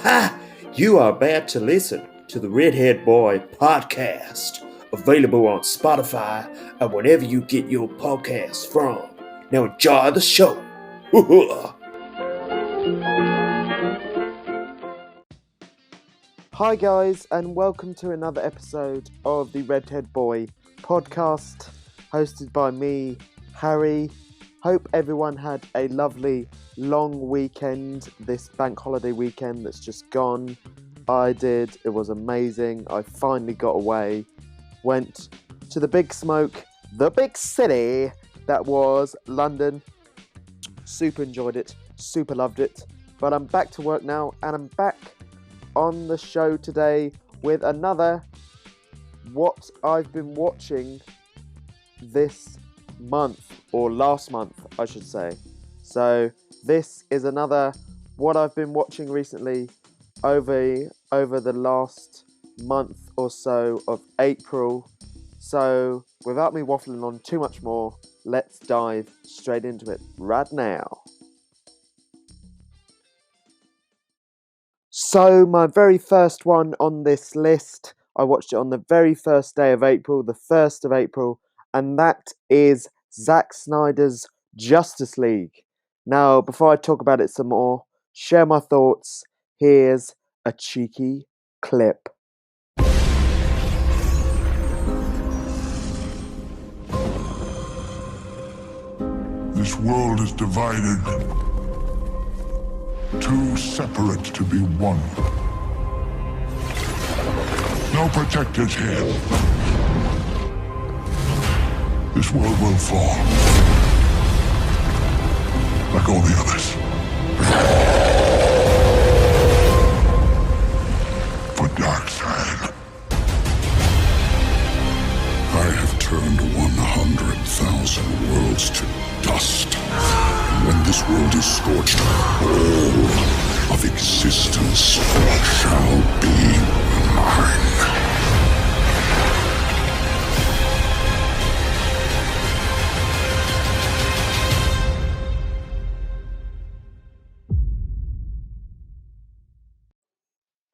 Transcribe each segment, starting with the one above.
You are about to listen to the Redhead Boy podcast, available on Spotify and wherever you get your podcasts from. Now enjoy the show. Hi guys, and welcome to another episode of the Redhead Boy podcast, hosted by me, Harry. Hope everyone had a lovely long weekend, this bank holiday weekend that's just gone. I did, it was amazing. I finally got away, went to the big smoke, the big city that was London. Super enjoyed it, super loved it. But I'm back to work now, and I'm back on the show today with another what I've been watching this month, or last month I should say. So this is another what I've been watching recently over the last month or so of April. So without me waffling on too much more, let's dive straight into it right now. So my very first one on this list, I watched it on the very first day of April, the 1st of April, and that is Zack Snyder's Justice League. Now, before I talk about it some more, share my thoughts, here's a cheeky clip. This world is divided. Too separate to be one. No protectors here. This world will fall. Like all the others. For Darkseid, I have turned 100,000 worlds to dust. And when this world is scorched, all of existence shall be mine.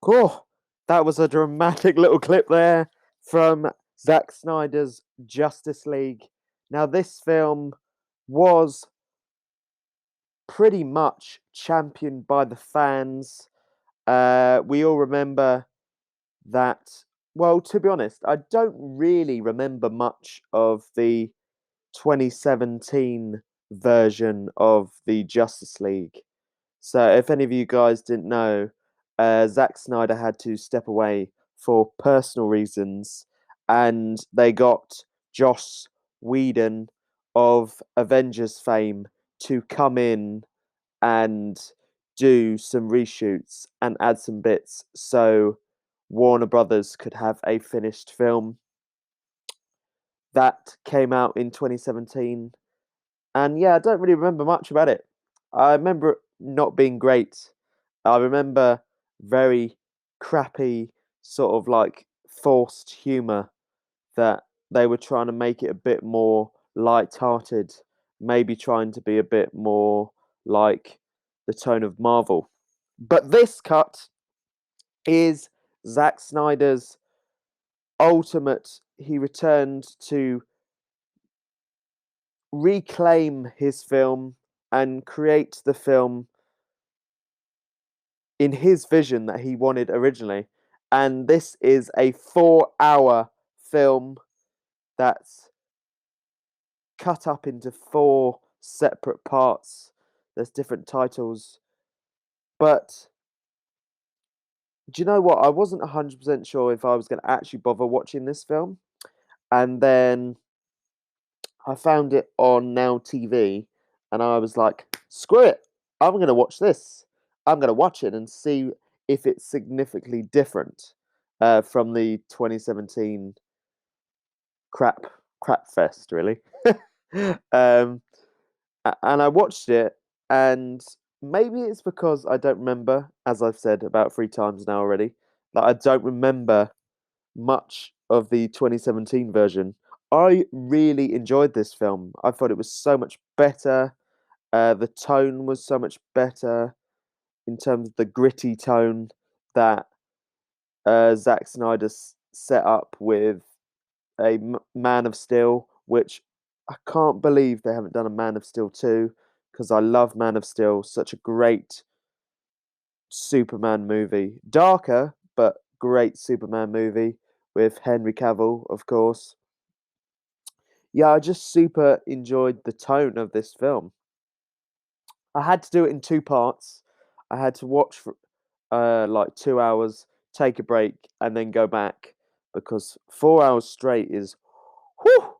Cool. That was a dramatic little clip there from Zack Snyder's Justice League. Now, this film was pretty much championed by the fans. We all remember that. Well, to be honest, I don't really remember much of the 2017 version of the Justice League. So, if any of you guys didn't know, Zack Snyder had to step away for personal reasons, and they got Joss Whedon of Avengers fame to come in and do some reshoots and add some bits so Warner Brothers could have a finished film. That came out in 2017, and yeah, I don't really remember much about it. I remember it not being great. I remember very crappy, sort of like forced humour that they were trying to make it a bit more light-hearted, maybe trying to be a bit more like the tone of Marvel. But this cut is Zack Snyder's ultimate. He returned to reclaim his film and create the film in his vision that he wanted originally. And this is a 4-hour film that's cut up into 4 separate parts. There's different titles. But do you know what? I wasn't 100% sure if I was going to actually bother watching this film. And then I found it on Now TV, and I was like, screw it. I'm going to watch this. I'm going to watch it and see if it's significantly different from the 2017 crap fest, really. And I watched it, and maybe it's because I don't remember, as I've said about 3 times now already, that I don't remember much of the 2017 version. I really enjoyed this film. I thought it was so much better. The tone was so much better. in terms of the gritty tone that Zack Snyder set up with Man of Steel, which I can't believe they haven't done a Man of Steel 2 because I love Man of Steel. Such a great Superman movie. Darker, but great Superman movie with Henry Cavill, of course. Yeah, I just super enjoyed the tone of this film. I had to do it in two parts. I had to watch for like 2 hours, take a break, and then go back because 4 hours straight is, whew,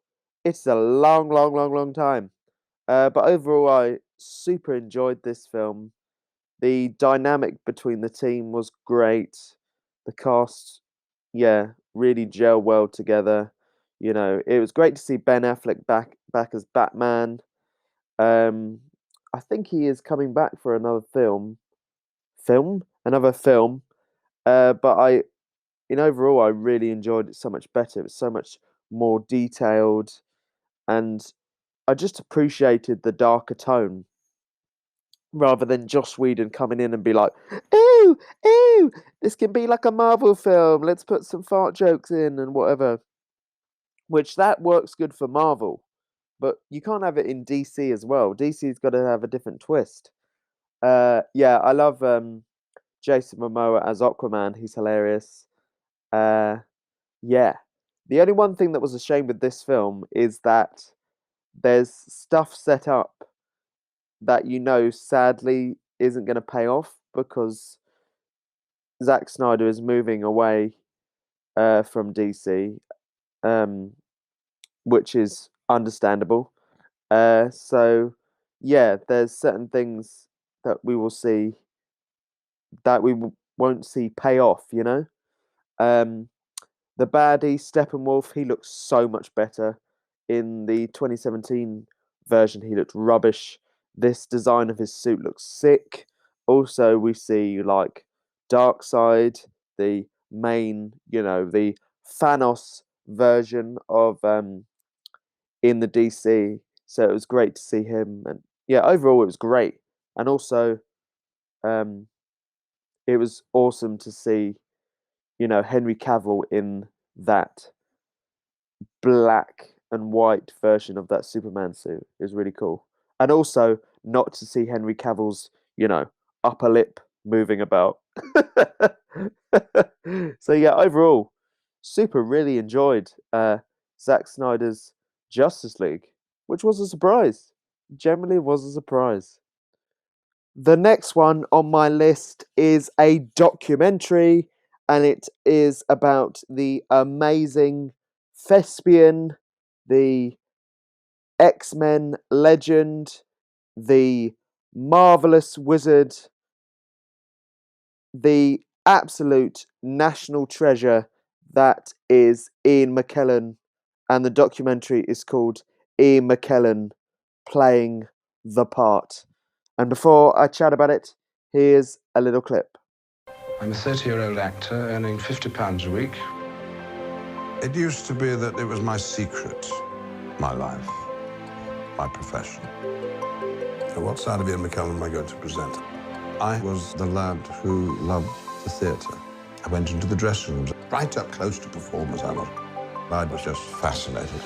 it's a long, long, long, long time. But overall, I super enjoyed this film. The dynamic between the team was great. The cast, yeah, really gel well together. You know, it was great to see Ben Affleck back as Batman. Um, I think he is coming back for another another film. But in overall, I really enjoyed it so much better. It was so much more detailed, and I just appreciated the darker tone rather than Joss Whedon coming in and be like, "Ooh, ooh, this can be like a Marvel film. Let's put some fart jokes in and whatever." Which that works good for Marvel, but you can't have it in DC as well. DC's got to have a different twist. Yeah, I love Jason Momoa as Aquaman. He's hilarious. Uh, yeah. The only one thing that was a shame with this film is that there's stuff set up that sadly isn't going to pay off because Zack Snyder is moving away from DC, um, which is understandable. So yeah, there's certain things that we will see that won't see pay off. Um, the baddie Steppenwolf, he looks so much better. In the 2017 version, he looked rubbish. This design of his suit looks sick. Also, we see like Darkseid, the main, the Thanos version of in the DC. So it was great to see him, and yeah, overall it was great. And also, um, it was awesome to see, Henry Cavill in that black and white version of that Superman suit. Is really cool. And also not to see Henry Cavill's, upper lip moving about. So yeah, overall, super really enjoyed Zack Snyder's Justice League, which was a surprise. Generally was a surprise. The next one on my list is a documentary, and it is about the amazing thespian, the X-Men legend, the marvelous wizard, the absolute national treasure that is Ian McKellen, and the documentary is called Ian McKellen Playing the Part. And before I chat about it, here's a little clip. I'm a 30-year-old actor earning £50 a week. It used to be that it was my secret, my life, my profession. So what side of Ian McKellen am I going to present? I was the lad who loved the theatre. I went into the dressing rooms, right up close to performers I was just fascinated.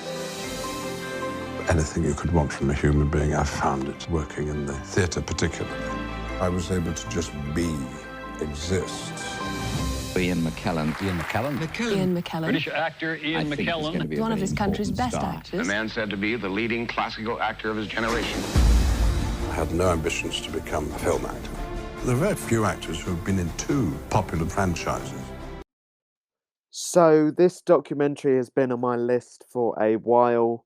Anything you could want from a human being, I found it working in the theatre particularly. I was able to just be, exist. Ian McKellen. Ian McKellen? Ian McKellen. British actor Ian McKellen. One of this country's best actors. A man said to be the leading classical actor of his generation. I had no ambitions to become a film actor. There are very few actors who have been in two popular franchises. So this documentary has been on my list for a while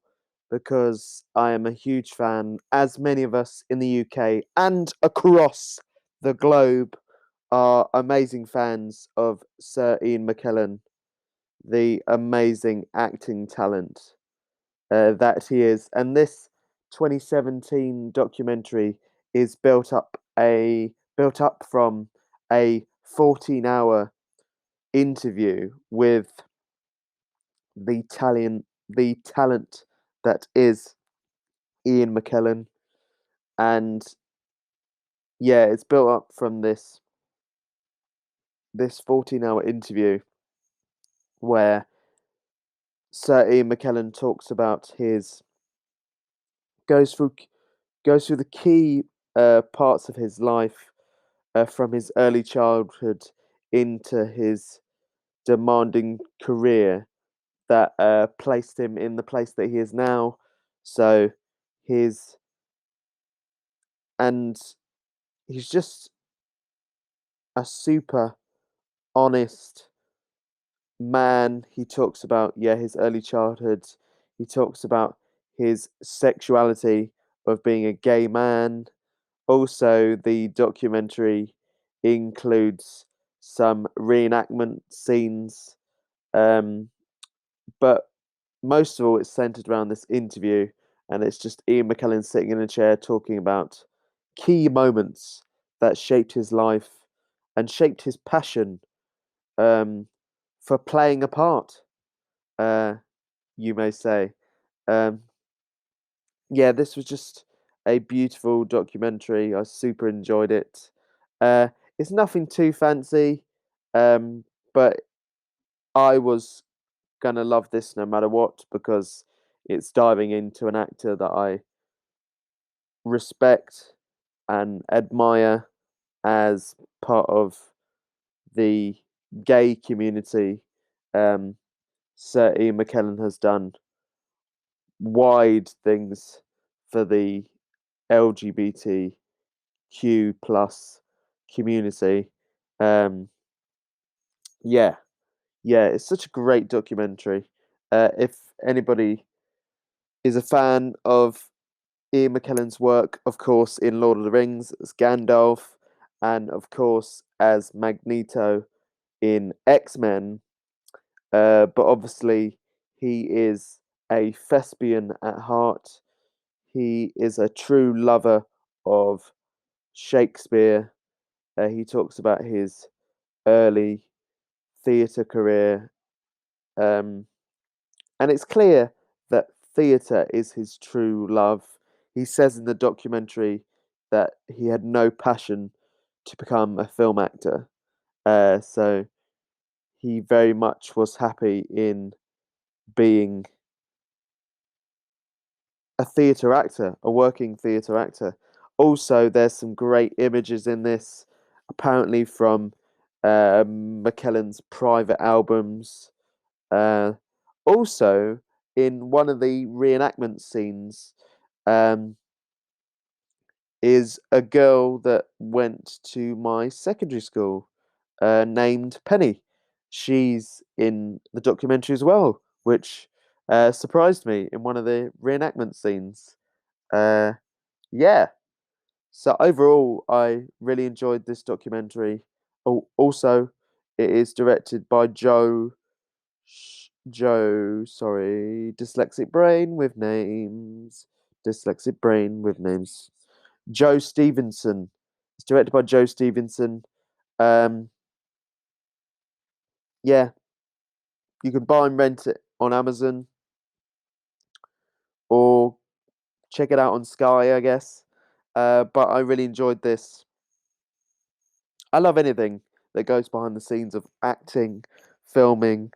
because I am a huge fan, as many of us in the UK and across the globe are amazing fans of Sir Ian McKellen, the amazing acting talent that he is. And this 2017 documentary is built up from a 14-hour interview with the talent that is Ian McKellen, and yeah, it's built up from this 14-hour interview where Sir Ian McKellen talks about goes through the key parts of his life from his early childhood into his demanding career that placed him in the place that he is now. So his and he's just a super honest man. He talks about his early childhood. He talks about his sexuality of being a gay man. Also, the documentary includes some reenactment scenes, but most of all, it's centered around this interview, and it's just Ian McKellen sitting in a chair talking about key moments that shaped his life and shaped his passion for playing a part. Uh, you may say, um, this was just a beautiful documentary. I super enjoyed it. Uh, it's nothing too fancy, um, but I was gonna love this no matter what because it's diving into an actor that I respect and admire as part of the gay community. Sir Ian McKellen has done wide things for the LGBTQ plus community. Um, yeah, it's such a great documentary. If anybody is a fan of Ian McKellen's work, of course, in Lord of the Rings as Gandalf, and of course as Magneto in X-Men, but obviously he is a thespian at heart. He is a true lover of Shakespeare. He talks about his early theatre career, um, and it's clear that theatre is his true love. He says in the documentary that he had no passion to become a film actor, so he very much was happy in being a theatre actor, a working theatre actor. Also, there's some great images in this, apparently from McKellen's private albums. Uh, Also, in one of the reenactment scenes, um, is a girl that went to my secondary school, named Penny. She's in the documentary as well, which surprised me in one of the reenactment scenes. Uh, yeah. So overall, I really enjoyed this documentary. Oh, also, it is directed by dyslexic brain with names. Dyslexic brain with names. Joe Stevenson. It's directed by Joe Stevenson. Um, yeah, you can buy and rent it on Amazon or check it out on Sky, I guess. But I really enjoyed this. I love anything that goes behind the scenes of acting, filming,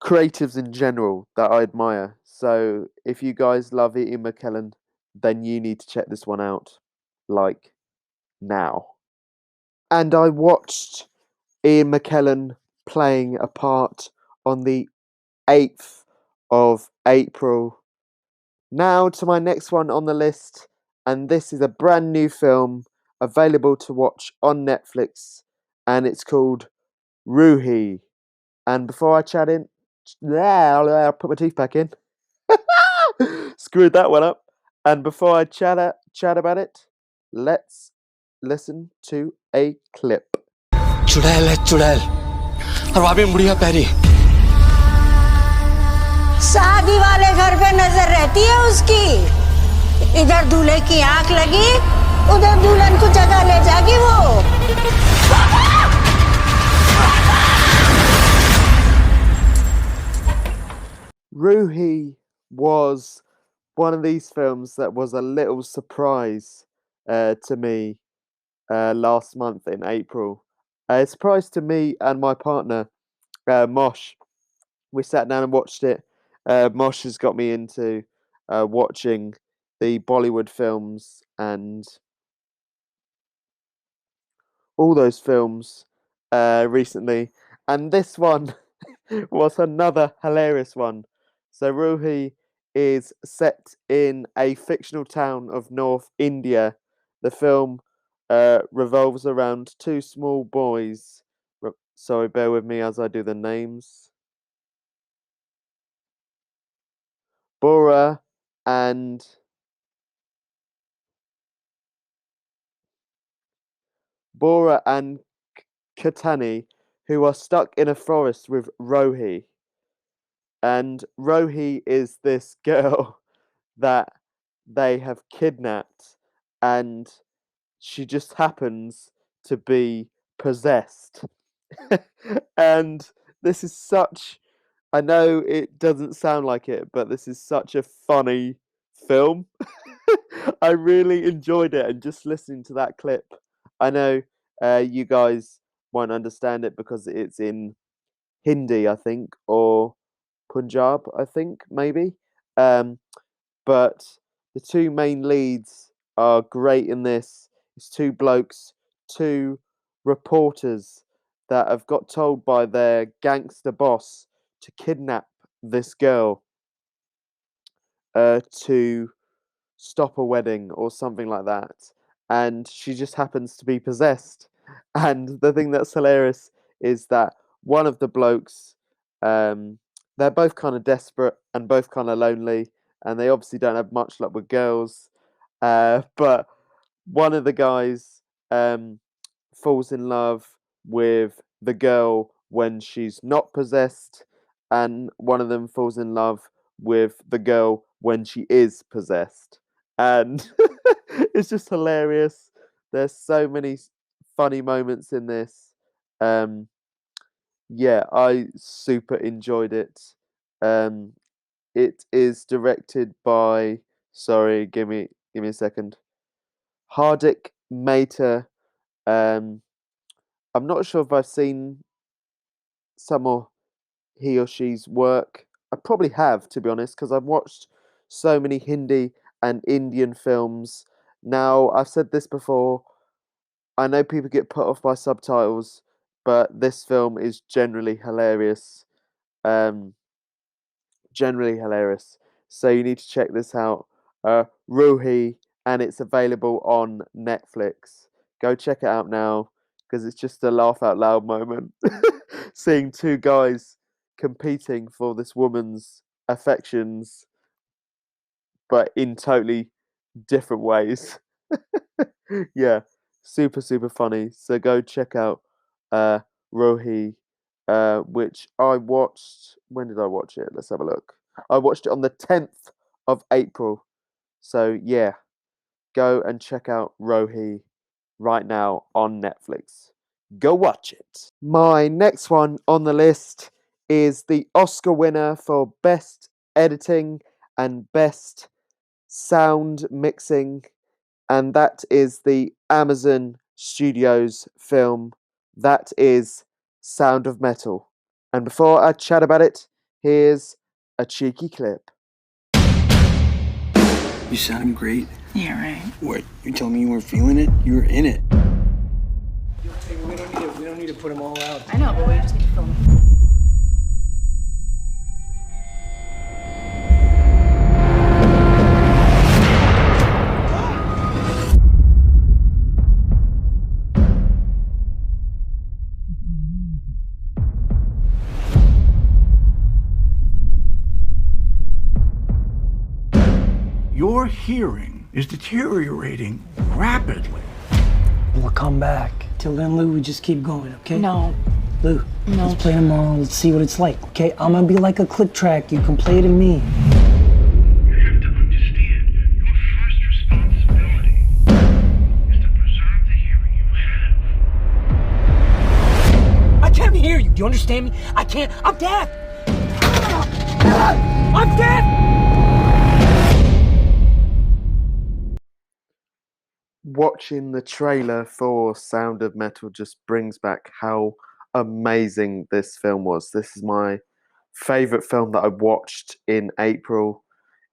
creatives in general that I admire. So if you guys love Ian McKellen, then you need to check this one out, like now. And I watched Ian McKellen playing a part on the 8th of April. Now to my next one on the list, and this is a brand new film available to watch on Netflix, and it's called Ruhi. And before I chat in, I'll put my teeth back in. Screwed that one up. And before I chat about it, let's listen to a clip. चुड़ैल है चुड़ैल और भाभी मुड़िया पैरी शादी वाले घर पे नजर रहती है उसकी इधर दूल्हे की आंख लगी उधर दुल्हन को जगह ले जाएगी वो Ruhi was one of these films that was a little surprise to me last month in April. A surprise to me and my partner, Mosh. We sat down and watched it. Mosh has got me into watching the Bollywood films and all those films recently, and this one was another hilarious one. So Ruhi is set in a fictional town of North India. The film revolves around two small boys. Sorry, bear with me as I do the names. Bora and Katani, who are stuck in a forest with Rohi. And Rohi is this girl that they have kidnapped, and she just happens to be possessed. And this is such, I know it doesn't sound like it, but this is such a funny film. I really enjoyed it, and just listening to that clip, I know you guys won't understand it because it's in Hindi, I think, or Punjab, I think, maybe. But the two main leads are great in this. It's two blokes, two reporters that have got told by their gangster boss to kidnap this girl to stop a wedding or something like that. And she just happens to be possessed. And the thing that's hilarious is that one of the blokes, they're both kind of desperate and both kind of lonely, and they obviously don't have much luck with girls. But one of the guys falls in love with the girl when she's not possessed, and one of them falls in love with the girl when she is possessed. And it's just hilarious. There's so many funny moments in this. Yeah, I super enjoyed it. It is directed by, sorry, give me a second. Hardik Mehta. I'm not sure if I've seen some of he or she's work. I probably have, to be honest, because I've watched so many Hindi and Indian films. Now, I've said this before. I know people get put off by subtitles, but this film is generally hilarious. Generally hilarious. So you need to check this out. Ruhi, and it's available on Netflix. Go check it out now because it's just a laugh out loud moment. Seeing two guys competing for this woman's affections, but in totally different ways. Yeah, super, super funny. So go check out Rohi, which I watched. When did I watch it? Let's have a look. I watched it on the 10th of April. So yeah, go and check out Rohi right now on Netflix. Go watch it. My next one on the list is the Oscar winner for Best Editing and Best Sound Mixing, and that is the Amazon Studios film that is Sound of Metal. And before I chat about it, here's a cheeky clip. You sound great. Yeah, right. What? You told me you weren't feeling it? You were in it. We don't need to put them all out. I know, but we just need to film them. Your hearing is deteriorating rapidly. We'll come back. Till then, Lou, we just keep going, okay? No. Lou, no. Let's play tomorrow. Let's see what it's like, okay? I'm gonna be like a click track. You can play to me. You have to understand, your first responsibility is to preserve the hearing you have. I can't hear you. Do you understand me? I can't. I'm deaf. I'm deaf! watching the trailer for Sound of Metal just brings back how amazing this film was. This is my favourite film that I watched in April.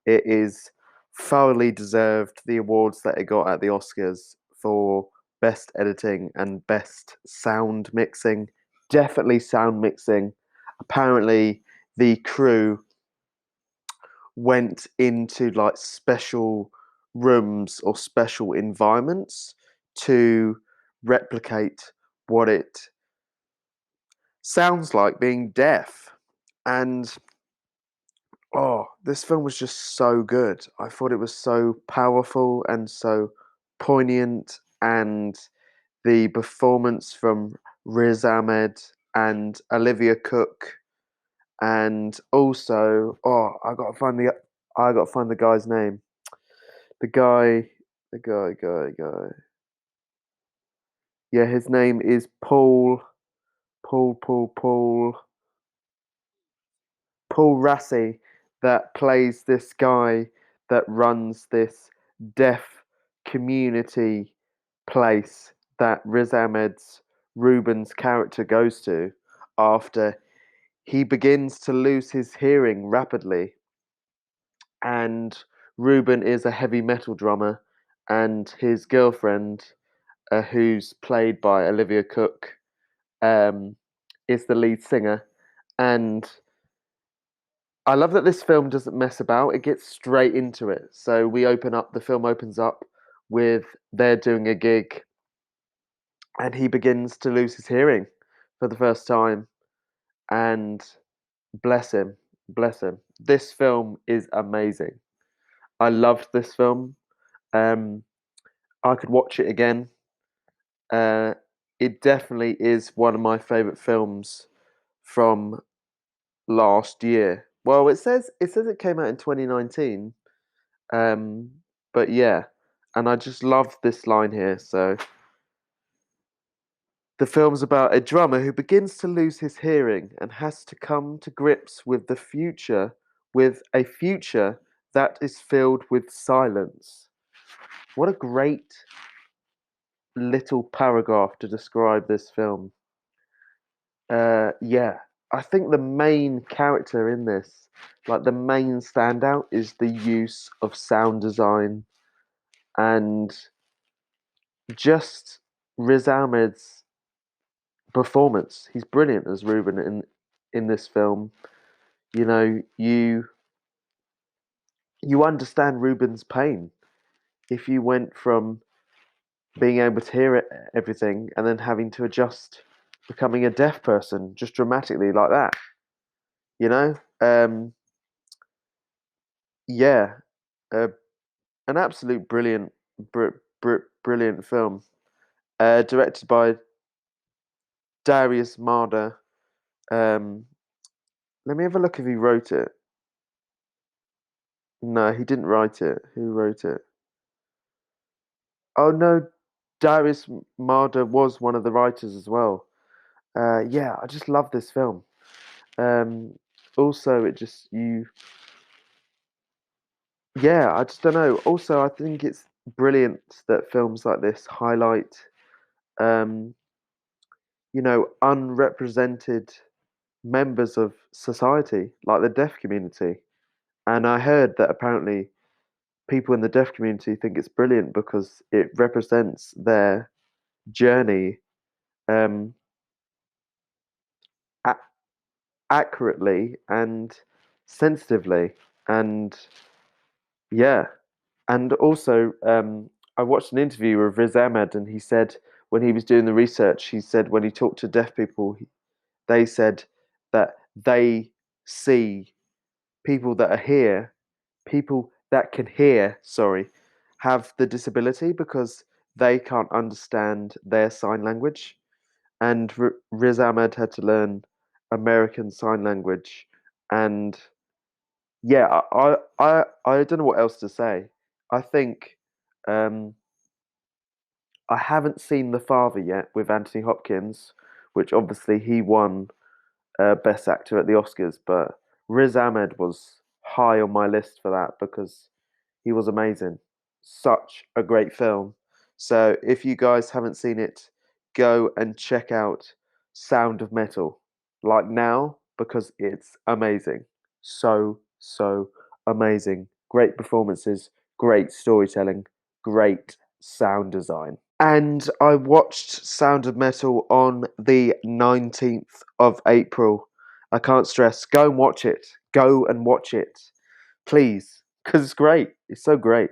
It is thoroughly deserved the awards that it got at the Oscars for best editing and best sound mixing. Definitely sound mixing. Apparently, the crew went into like special rooms or special environments to replicate what it sounds like being deaf. And this film was just so good. I thought it was so powerful and so poignant, and the performance from Riz Ahmed and Olivia Cook, and also I gotta find the guy's name. The guy. Yeah, his name is Paul Rassi, that plays this guy that runs this deaf community place that Riz Ahmed's Ruben's character goes to after he begins to lose his hearing rapidly. And Ruben is a heavy metal drummer, and his girlfriend, who's played by Olivia Cook, is the lead singer. And I love that this film doesn't mess about. It gets straight into it. So the film opens up with they're doing a gig and he begins to lose his hearing for the first time. And bless him, bless him. This film is amazing. I loved this film. I could watch it again. It definitely is one of my favorite films from last year. Well, it came out in 2019. But yeah, and I just love this line here. So the film's about a drummer who begins to lose his hearing and has to come to grips with with a future that is filled with silence. What a great little paragraph to describe this film. Yeah, I think the main character in this, like the main standout, is the use of sound design and just Riz Ahmed's performance. He's brilliant as Ruben in this film. You know, you understand Ruben's pain if you went from being able to hear everything and then having to adjust, becoming a deaf person just dramatically like that. You know, yeah, uh, an absolute brilliant film, directed by Darius Marder. Let me have a look if he wrote it. No, he didn't write it. Who wrote it? Oh no, Darius Marder was one of the writers as well. Yeah, I just love this film. Also, it just yeah, I just don't know. Also, I think it's brilliant that films like this highlight, um, unrepresented members of society, like the deaf community. And I heard that apparently people in the deaf community think it's brilliant because it represents their journey um, a- accurately and sensitively. And yeah, and also I watched an interview with Riz Ahmed, and he said when he was doing the research, he said when he talked to deaf people, they said that they see people that are here, people that can hear, sorry, have the disability because they can't understand their sign language. And Riz Ahmed had to learn American Sign Language, and yeah, I don't know what else to say. I think um, I haven't seen The Father yet with Anthony Hopkins, which obviously he won Best Actor at the Oscars, but Riz Ahmed was high on my list for that because he was amazing. Such a great film. So if you guys haven't seen it, go and check out Sound of Metal, like now, because it's amazing. So amazing. Great performances, great storytelling, great sound design. And I watched Sound of Metal on the 19th of April. I can't stress, go and watch it. Go and watch it. Please, because it's great. It's so great.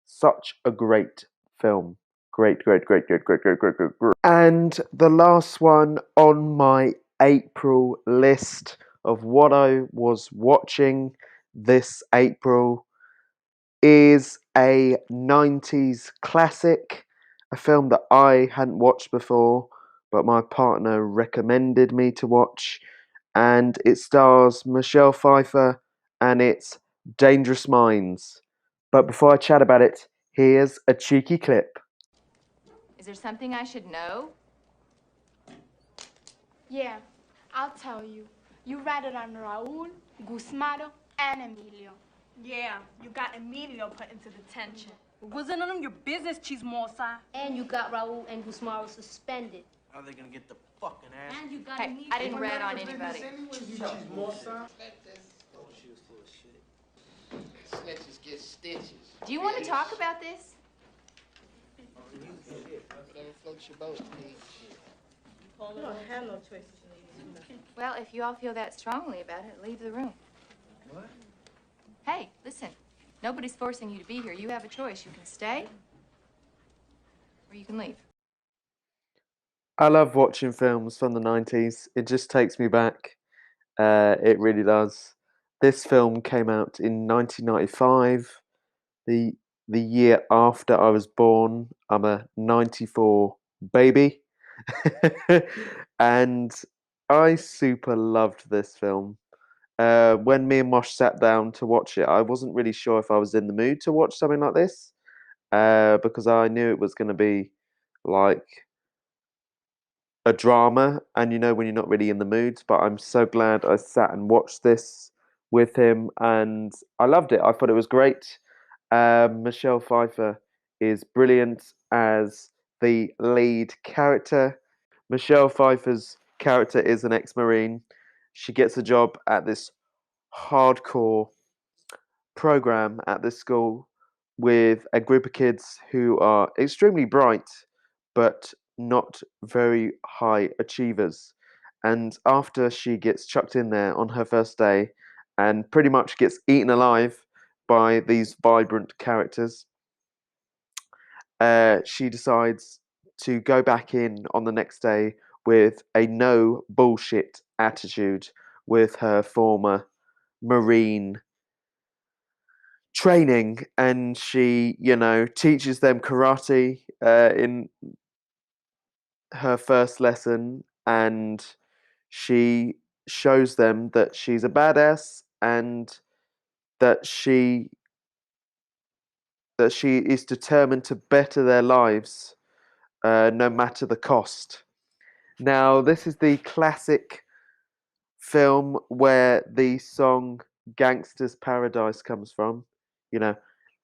Such a great film. Great. And the last one on my April list of what I was watching this April is a 90s classic, a film that I hadn't watched before, but my partner recommended me to watch, and it stars Michelle Pfeiffer, and it's Dangerous Minds. But before I chat about it, here's a cheeky clip. Is there something I should know? Yeah, I'll tell you. You ratted on Raul, Gusmado, and Emilio. Yeah, you got Emilio put into detention. It wasn't none of your business, Chismosa. And you got Raul and Gusmaro suspended. Are they gonna get the fucking ass? And you got Hey, I didn't rat on anybody. Snitches get stitches. Do you want to talk about this? Whatever floats your boat, Pete. You don't have no choices. Well, if you all feel that strongly about it, leave the room. What? Hey, listen. Nobody's forcing you to be here. You have a choice. You can stay, or you can leave. I love watching films from the 90s. It just takes me back. It really does. This film came out in 1995, the year after I was born. I'm a 94 baby. And I super loved this film. When me and Mosh sat down to watch it, I wasn't really sure if I was in the mood to watch something like this, because I knew it was going to be like a drama, and you know when you're not really in the mood. But I'm so glad I sat and watched this with him, and I loved it. I thought it was great. Michelle Pfeiffer is brilliant as the lead character. Michelle Pfeiffer's character is an ex-Marine. She gets a job at this hardcore program at this school with a group of kids who are extremely bright but not very high achievers. And after she gets chucked in there on her first day and pretty much gets eaten alive by these vibrant characters, she decides to go back in on the next day with a no bullshit attitude with her former Marine training, and she, teaches them karate in her first lesson, and she shows them that she's a badass and that she is determined to better their lives, no matter the cost. Now, this is the classic film where the song Gangster's Paradise comes from.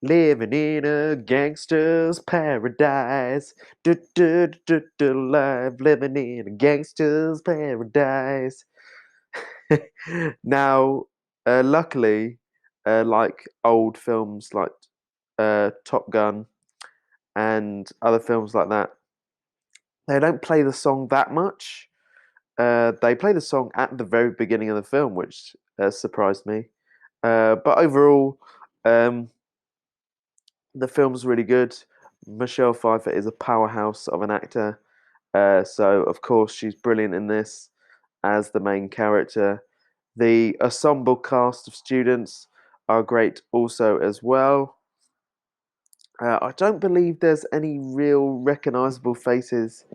Living in a gangster's paradise. Live living in a gangster's paradise. Now, luckily, like old films like Top Gun and other films like that, they don't play the song that much. They play the song at the very beginning of the film, which surprised me. But overall, the film's really good. Michelle Pfeiffer is a powerhouse of an actor. So, of course, she's brilliant in this as the main character. The ensemble cast of students are great also as well. I don't believe there's any real recognizable faces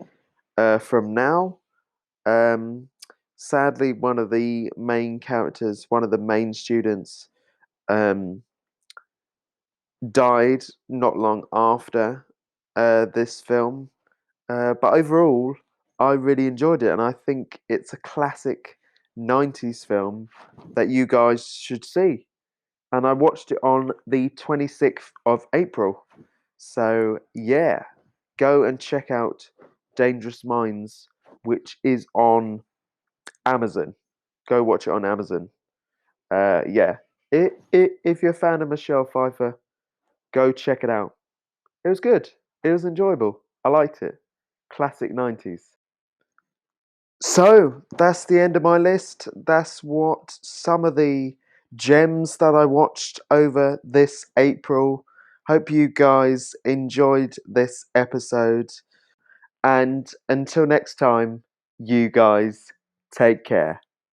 from now. Sadly, one of the main characters, one of the main students, died not long after this film. But overall, I really enjoyed it, and I think it's a classic 90s film that you guys should see. And I watched it on the 26th of April. So, yeah. go and check out Dangerous Minds, which is on Amazon. Go watch it on Amazon. Yeah. If you're a fan of Michelle Pfeiffer, go check it out. It was good. It was enjoyable. I liked it. Classic 90s. So that's the end of my list. That's what some of the gems that I watched over this April. Hope you guys enjoyed this episode. And until next time, you guys take care.